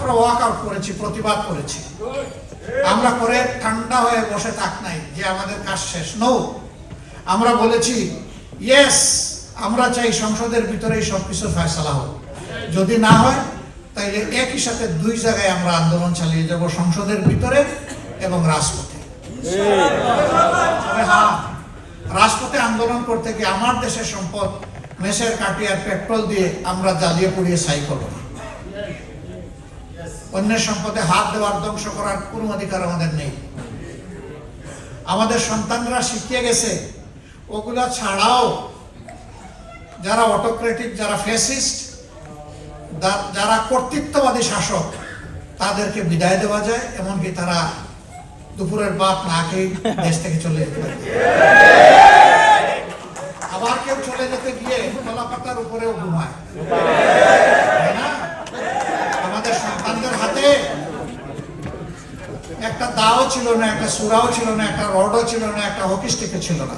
মাত্র ওয়াকআউট করেছি, প্রতিবাদ করেছি। আমরা করে ঠান্ডা হয়ে বসে থাক নাই যে আমাদের কাজ শেষ। নো, আমরা বলেছি ইয়েস, আমরা চাই সংসদের ভিতরেই সবকিছু ফয়সালা হোক। যদি না হয় তাইলে একই সাথে দুই জায়গায় আমরা আন্দোলন চালিয়ে যাব, সংসদের ভিতরে এবং রাজপথে। হ্যাঁ, রাজপথে আন্দোলন করতে গিয়ে আমার দেশের সম্পদ মেসের কাটি আর পেট্রোল দিয়ে আমরা জ্বালিয়ে পুড়িয়ে ছাই করব না। অন্যের সম্পদে হাত দেওয়ার, ধ্বংস করার কোনো অধিকার আমাদের নেই। আমাদের সন্তানরা শিখিয়ে গেছে ওগুলা ছাড়াও যারা অটোক্রেটিক, যারা ফ্যাসিস্ট, যারা কর্তৃত্ববাদী শাসক, তাদেরকে বিদায় দেওয়া যায়। এমনকি তারা দুপুরের ভাত না খেয়ে দেশ থেকে চলে যেতে পারে। আবার কেউ চলে যেতে গিয়ে কলা পাতার উপরেও ঘুমায়, তাই না? আমাদের সন্তানদের হাতে একটা দাও ছিল না, একটা সুরাও ছিল না, একটা রডও ছিল না, একটা হকি স্টিকও ছিল না।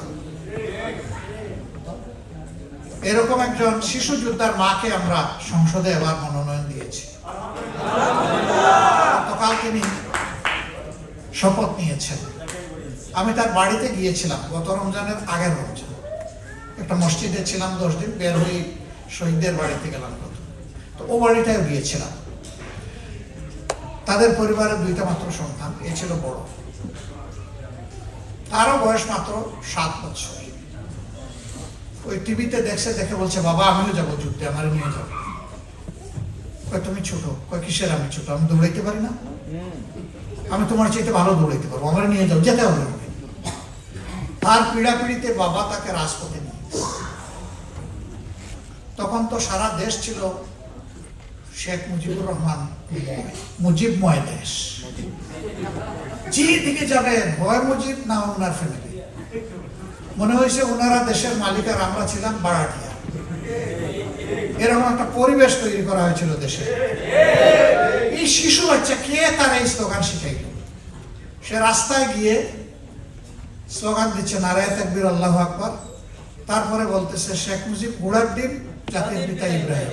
এরকম একজন শিশু যোদ্ধার মাকে আমরা সংসদে এবার মনোনয়ন দিয়েছি। গতকাল তিনি শপথ নিয়েছেন। আমি তার বাড়িতে গিয়েছিলাম গত রমজানের আগের রমজান। একটা মসজিদে ছিলাম 10 দিন, বের হয়ে শহীদদের বাড়িতে গেলাম। তো ও বাড়িটাও গিয়েছিলাম। তাদের পরিবারের 2টা মাত্র সন্তান, এ ছিল বড়। তারও বয়স মাত্র 7 বছর। ওই টিভিতে দেখছে, দেখে বলছে বাবা আমিও যাবো যুদ্ধে, আমার নিয়ে যাবো। কয় তুমি ছোট? কয় কিসের আমি ছোট? আমি দৌড়াইতে পারি না? আমি তোমার চাইতে ভালো দৌড়াইতে পারবো, আমার নিয়ে যাও, যেতে হবে। তার পীড়াপিড়িতে বাবা তাকে রাজপথে নিয়ে। তখন তো সারা দেশ ছিল শেখ মুজিবুর রহমান, মুজিবময় দেশ। যেদিকে যাবে হয় মুজিব, না ওনার ফ্যামিলি। মনে হয়েছে ওনারা দেশের মালিক আর আমরা ছিলাম বাড়াটিয়া। এরকম একটা পরিবেশ তৈরি করা হয়েছিল দেশে। এই শিশু বাচ্চা কে তার এই স্লোগান শিখাইল? সে রাস্তায় গিয়ে স্লোগান দিচ্ছে নারায়ে তাকবীর, আল্লাহু আকবার। তারপরে বলতেছে শেখ মুজিব ঘোড়ার ডিম, জাতির পিতা ইব্রাহিম।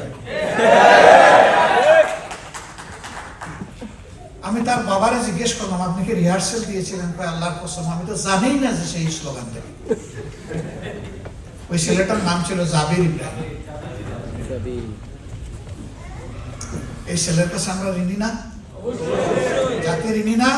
আমি তার বাবারে জিজ্ঞেস করলাম আপনি কি রিহার্সেল দিয়েছিলেন? আল্লাহর কসম আমি তো জানি না যে সেই স্লোগান দেবে। ওই ছেলেটার নাম ছিল জাবির ইব্রাহিম। এই ছেলের কাছে আমরা ঋণী না? জাতির ঋণী না?